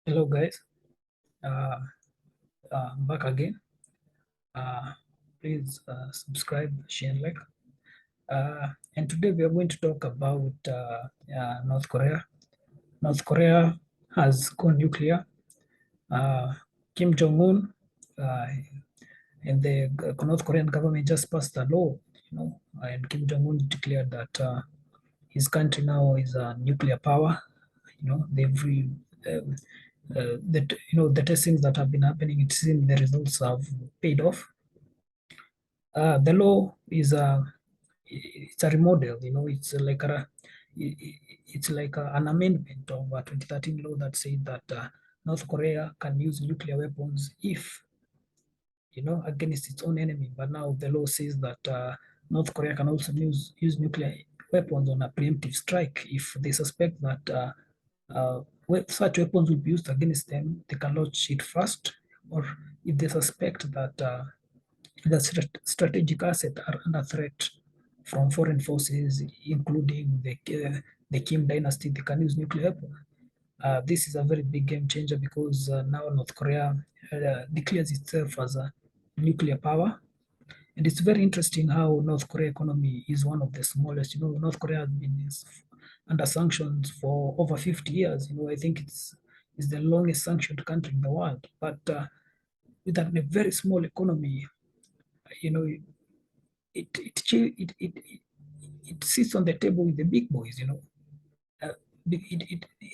Hello guys, uh, I'm back again. Uh, Please subscribe, share, like. And today we are going to talk about North Korea. North Korea has gone nuclear. Uh, Kim Jong-Un and the North Korean government just passed a law, and Kim Jong-Un declared that his country now is a nuclear power. They've that the testings that have been happening, it seems the results have paid off. The law is it's a remodel. It's like an amendment of a 2013 law that said that North Korea can use nuclear weapons if against its own enemy. But now the law says that North Korea can also use nuclear weapons on a preemptive strike if they suspect that such weapons will be used against them. They can launch it first, or if they suspect that the strategic assets are under threat from foreign forces, including the Kim dynasty, they can use nuclear weapons. This is a very big game changer because now North Korea declares itself as a nuclear power. And it's very interesting how North Korea economy is one of the smallest. North Korea has been under sanctions for over 50 years. I think it's the longest sanctioned country in the world. But with a very small economy, you know, it sits on the table with the big boys. Uh,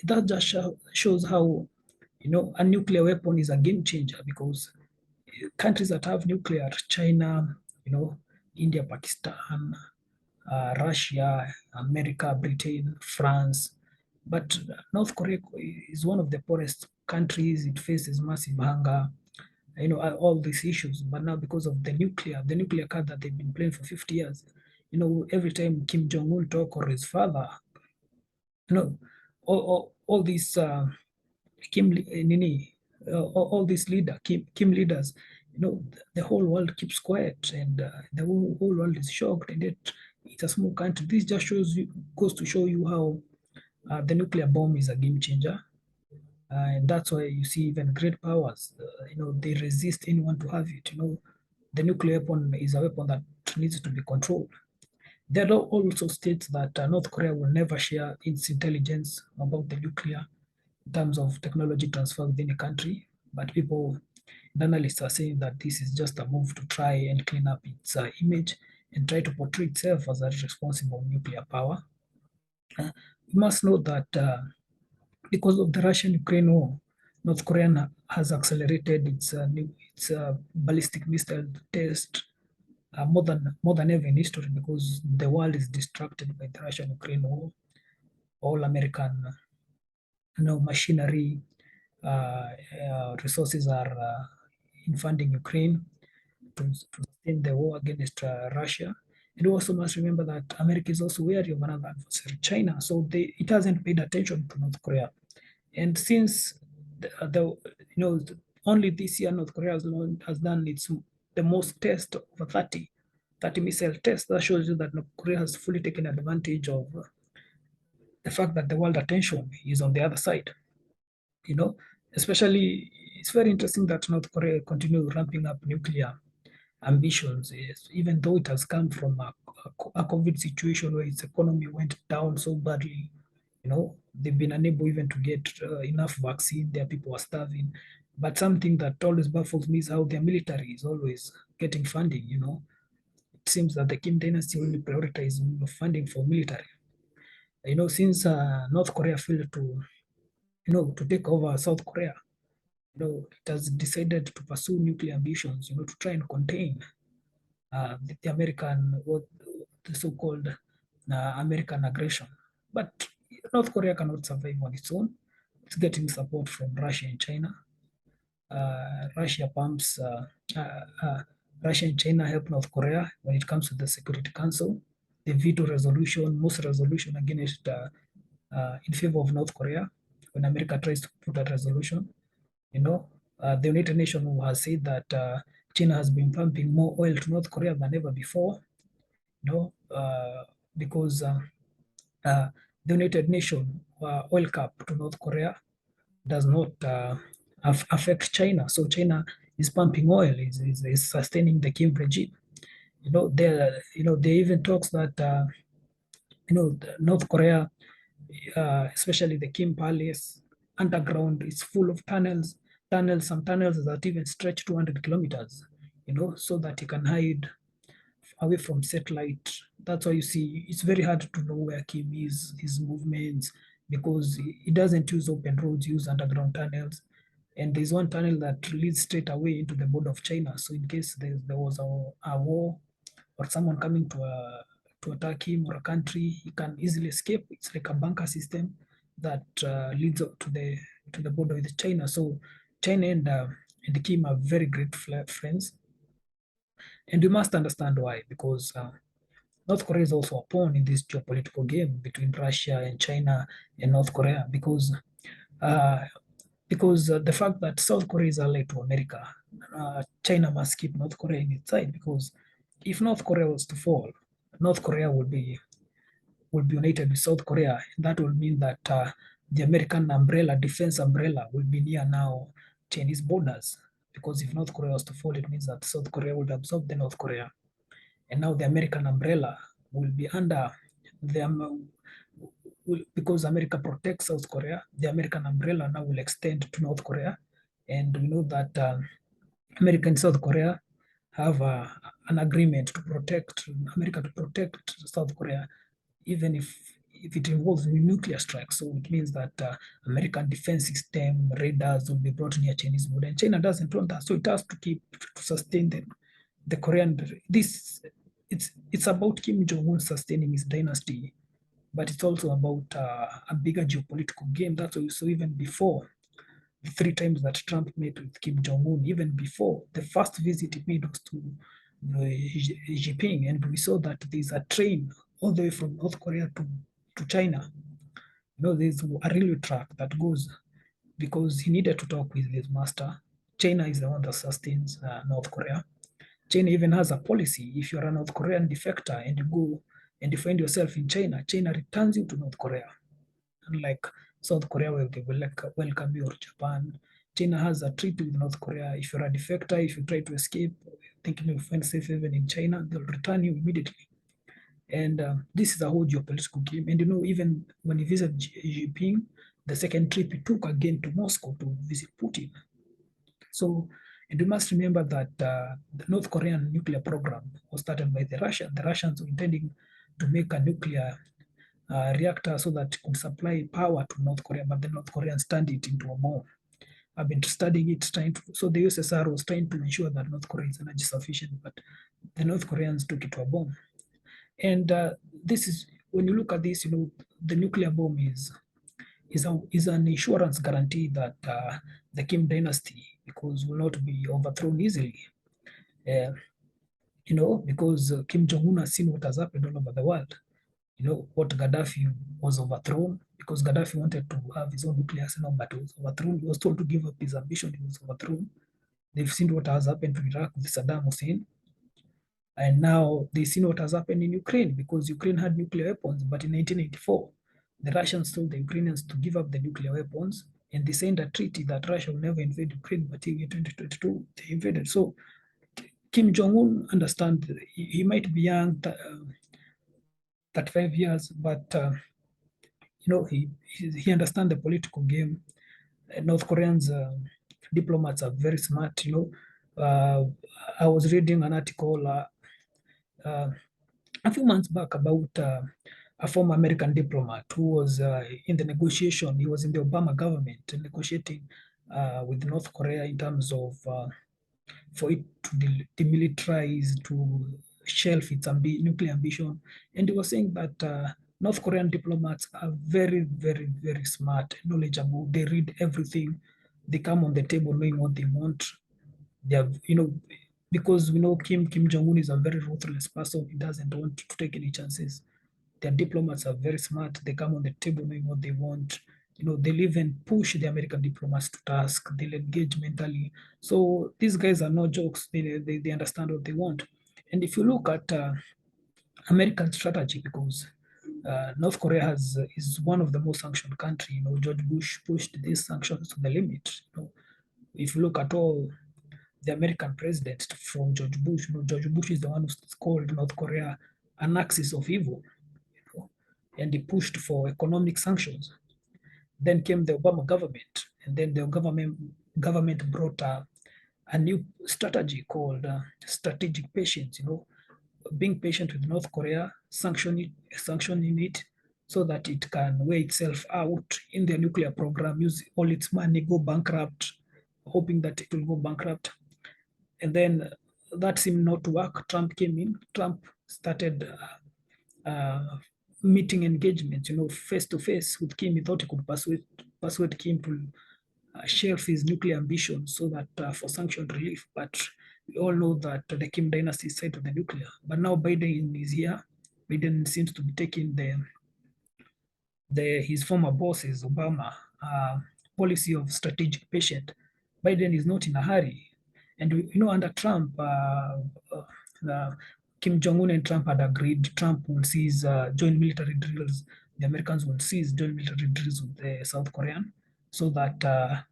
that just shows how a nuclear weapon is a game changer because countries that have nuclear, China, India, Pakistan, Russia, America, Britain, France. But North Korea is one of the poorest countries. It faces massive hunger, all these issues. But now, because of the nuclear card that they've been playing for 50 years, every time Kim Jong-Un talk or his father, you know, all these all these Kim leaders, the whole world keeps quiet and the whole world is shocked, and yet it's a small country. This just goes to show you how the nuclear bomb is a game changer. And that's why you see even great powers, they resist anyone to have it. The nuclear weapon is a weapon that needs to be controlled. The law also states that North Korea will never share its intelligence about the nuclear in terms of technology transfer within a country. But people, the analysts are saying that this is just a move to try and clean up its image and try to portray itself as a responsible nuclear power. We must note that because of the Russian-Ukraine war, North Korea has accelerated its ballistic missile test more than ever in history because the world is distracted by the Russian-Ukraine war. All American machinery, resources are in funding Ukraine to sustain the war against Russia. And we also must remember that America is also wary of another adversary, China. So it hasn't paid attention to North Korea. And since only this year North Korea has done the most test over 30 missile tests, that shows you that North Korea has fully taken advantage of the fact that the world attention is on the other side. Especially it's very interesting that North Korea continue ramping up nuclear ambitions, even though it has come from a COVID situation where its economy went down so badly. They've been unable even to get enough vaccine. Their people are starving. But something that always baffles me is how their military is always getting funding. It seems that the Kim dynasty only prioritizes funding for military. Since North Korea failed to take over South Korea, it has decided to pursue nuclear ambitions, to try and contain the American, what the so-called American aggression. But North Korea cannot survive on its own. It's getting support from Russia and China. Russia pumps, Russia and China help North Korea when it comes to the Security Council. They veto most resolution against in favor of North Korea when America tries to put that resolution. The United Nations has said that China has been pumping more oil to North Korea than ever before, because the United Nations oil cap to North Korea does not affect China. So China is pumping oil, is sustaining the Kim regime. There even talks that North Korea, especially the Kim Palace underground, is full of some tunnels that even stretch 200 kilometers. So that he can hide away from satellite. That's why you see it's very hard to know where Kim is, his movements, because he doesn't use open roads, he uses underground tunnels. And there's one tunnel that leads straight away into the border of China. So in case there was a war or someone coming to attack him or a country, he can easily escape. It's like a bunker system that leads up to the border with China. So China and Kim are very great friends, and we must understand why, because North Korea is also a pawn in this geopolitical game between Russia and China and North Korea, uh, because the fact that South Korea is allied to America, China must keep North Korea in its side, because if North Korea was to fall, North Korea will be united with South Korea. And that will mean that the American defense umbrella, will be near now Chinese borders. Because if North Korea was to fall, it means that South Korea would absorb the North Korea. And now the American umbrella will be under the because America protects South Korea, the American umbrella now will extend to North Korea. And we know that America and South Korea have an agreement to protect America, to protect South Korea, even if it involves nuclear strikes. So it means that American defense system radars will be brought near Chinese border, and China doesn't want that. So it has to keep to sustain the Korean. It's about Kim Jong-un sustaining his dynasty, but it's also about a bigger geopolitical game. That's why we saw even before the 3 times that Trump met with Kim Jong-un, even before the first visit he made was to Xi Jinping, and we saw that there's a train all the way from North Korea to China. There's a railway track that goes, because he needed to talk with his master. China is the one that sustains North Korea. China even has a policy. If you're a North Korean defector and you go and you find yourself in China, China returns you to North Korea. Unlike South Korea, where they will welcome you, or Japan, China has a treaty with North Korea. If you're a defector, if you try to escape, thinking you'll find safe haven in China, they'll return you immediately. And this is a whole geopolitical game. And even when he visited Xi Jinping, the second trip he took again to Moscow to visit Putin. So, and we must remember that the North Korean nuclear program was started by the Russians. The Russians were intending to make a nuclear reactor so that it could supply power to North Korea, but the North Koreans turned it into a bomb. I've been studying it, so the USSR was trying to ensure that North Korea is energy sufficient, but the North Koreans took it to a bomb. And this is, when you look at this, the nuclear bomb is an insurance guarantee that the Kim dynasty, because will not be overthrown easily. Uh, because Kim Jong-un has seen what has happened all over the world. What Gaddafi was overthrown, because Gaddafi wanted to have his own nuclear arsenal, but he was overthrown. He was told to give up his ambition. He was overthrown. They've seen what has happened to Iraq with Saddam Hussein. And now they've seen what has happened in Ukraine, because Ukraine had nuclear weapons. But in 1984, the Russians told the Ukrainians to give up the nuclear weapons. And they signed a treaty that Russia will never invade Ukraine, but in 2022, they invaded. So Kim Jong-un understands, he might be young, 35 years, but he understands the political game. North Koreans diplomats are very smart. I was reading an article uh, a few months back about a former American diplomat who was in the negotiation. He was in the Obama government negotiating with North Korea in terms of for it to demilitarize, to shelf its nuclear ambition. And he was saying that North Korean diplomats are very, very, very smart, knowledgeable. They read everything. They come on the table knowing what they want. They have, because we know Kim Jong-un is a very ruthless person. He doesn't want to take any chances. Their diplomats are very smart. They come on the table knowing what they want. They'll even push the American diplomats to task. They'll engage mentally. So these guys are no jokes. They understand what they want. And if you look at American strategy, because North Korea is one of the most sanctioned country. George Bush pushed these sanctions to the limit. If you look at all the American presidents from George Bush, George Bush is the one who's called North Korea an axis of evil, and he pushed for economic sanctions. Then came the Obama government, and then the government brought a new strategy called strategic patience. Being patient with North Korea, sanctioning it so that it can weigh itself out in their nuclear program, use all its money, go bankrupt, hoping that it will go bankrupt. And then that seemed not to work. Trump came in. Trump started meeting engagements, face to face with Kim. He thought he could persuade Kim to shelf his nuclear ambitions so that for sanction relief. But we all know that the Kim dynasty is tied to the nuclear. But now Biden is here. Biden seems to be taking his former boss's Obama policy of strategic patient. Biden is not in a hurry. And under Trump, Kim Jong-Un and Trump had agreed Trump will cease joint military drills. The Americans will cease joint military drills with the South Korean so that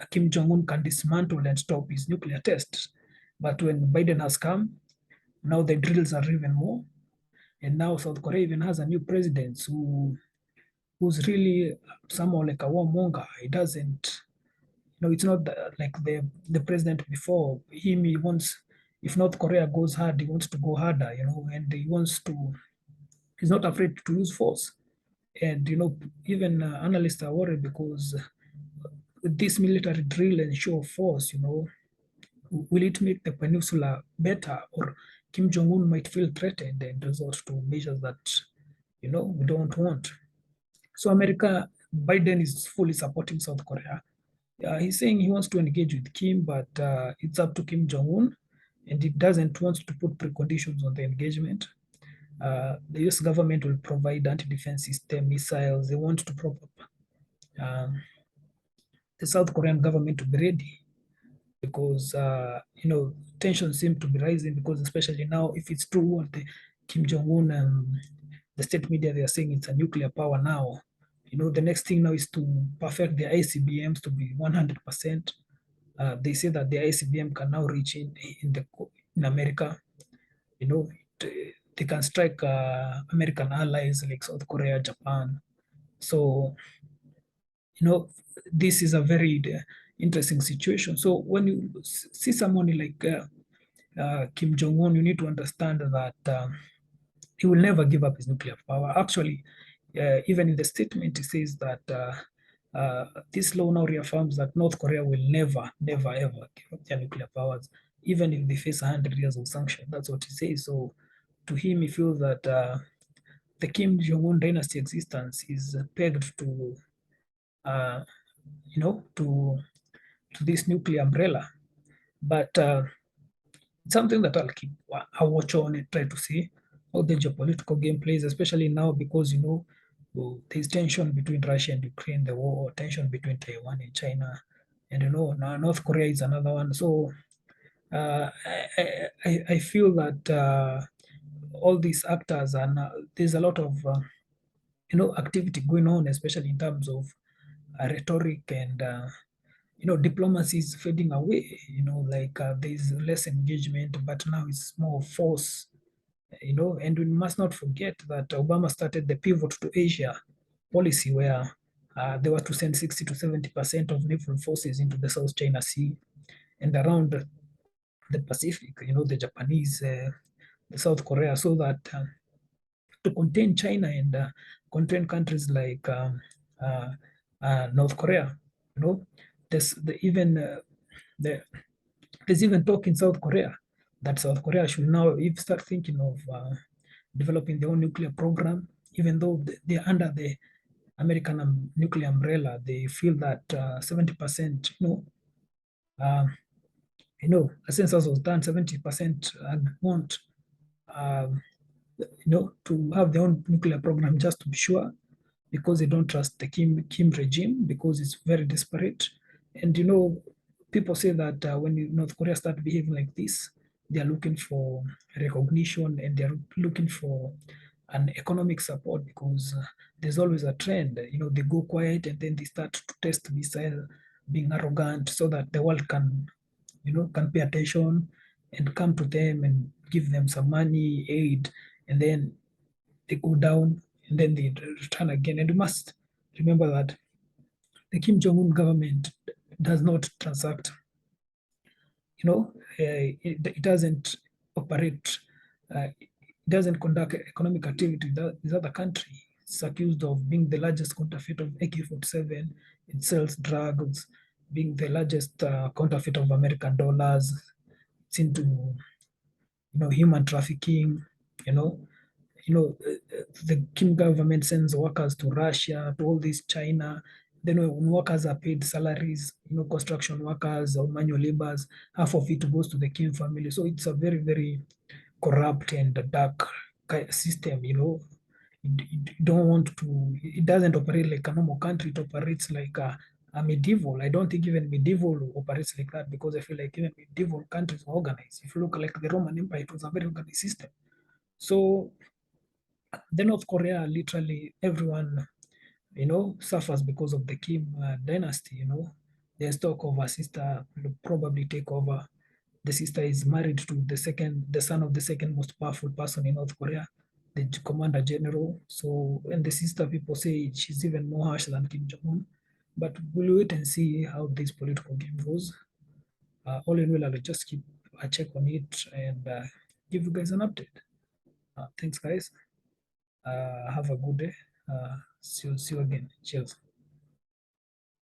Kim Jong-Un can dismantle and stop his nuclear tests. But when Biden has come, now the drills are even more. And now South Korea even has a new president who's really somehow like a warmonger. He doesn't, it's not like the president before him. He wants, if North Korea goes hard, he wants to go harder, and he's not afraid to use force. And, even analysts are worried because with this military drill and show of force, will it make the peninsula better, or Kim Jong-un might feel threatened and resort to measures that, we don't want. So Biden is fully supporting South Korea. He's saying he wants to engage with Kim, but it's up to Kim Jong-un, and he doesn't want to put preconditions on the engagement. The US government will provide anti-defense system, missiles. They want to prop up the South Korean government to be ready because, tensions seem to be rising because especially now, if it's true what the Kim Jong-un and the state media, they are saying it's a nuclear power now. The next thing now is to perfect their ICBMs to be 100%. They say that the ICBM can now reach in America. They can strike American allies like South Korea, Japan. So, this is a very interesting situation. So when you see someone like Kim Jong-un, you need to understand that he will never give up his nuclear power. Actually, even in the statement, he says that this law now reaffirms that North Korea will never, never, ever give up their nuclear powers, even if they face 100 years of sanction. That's what he says. So to him, he feels that the Kim Jong-un dynasty existence is pegged to, to this nuclear umbrella. But it's something that I'll watch on and try to see how the geopolitical game plays, especially now because, there's tension between Russia and Ukraine, the war, tension between Taiwan and China, and, now North Korea is another one. So I feel that all these actors, and there's a lot of, activity going on, especially in terms of rhetoric and, diplomacy is fading away, like there's less engagement, but now it's more force, and we must not forget that Obama started the pivot to Asia policy where they were to send 60 to 70% of naval forces into the South China Sea and around the Pacific, the Japanese, the South Korea, so that to contain China and contain countries like North Korea, there's there's even talk in South Korea that South Korea should now start thinking of developing their own nuclear program, even though they're under the American nuclear umbrella. They feel that 70%, a census was done, 70% want, to have their own nuclear program just to be sure, because they don't trust the Kim regime because it's very desperate. And people say that when North Korea start behaving like this, they are looking for recognition and they are looking for an economic support, because there's always a trend. They go quiet and then they start to test missile, being arrogant, so that the world can pay attention and come to them and give them some money, aid, and then they go down and then they return again. And you must remember that the Kim Jong-Un government does not transact. It doesn't operate, it doesn't conduct economic activity with other country. It's accused of being the largest counterfeit of AK-47. It sells drugs, being the largest counterfeit of American dollars. It's into human trafficking. You know, the Kim government sends workers to Russia, to all this China. Then when workers are paid salaries, construction workers or manual laborers, half of it goes to the Kim family. So it's a very, very corrupt and dark system. It don't want to. It doesn't operate like a normal country. It operates like a medieval. I don't think even medieval operates like that, because I feel like even medieval countries are organized. If you look like the Roman Empire, it was a very organized system. So the North Korea, literally everyone, suffers because of the Kim dynasty. There's talk of a sister will probably take over. The sister is married to the son of the second most powerful person in North Korea, the commander general. So, and the sister, people say she's even more harsh than Kim Jong-un. But we'll wait and see how this political game goes. All in all, I'll just keep a check on it and give you guys an update. Thanks, guys. Have a good day. See you again. Cheers.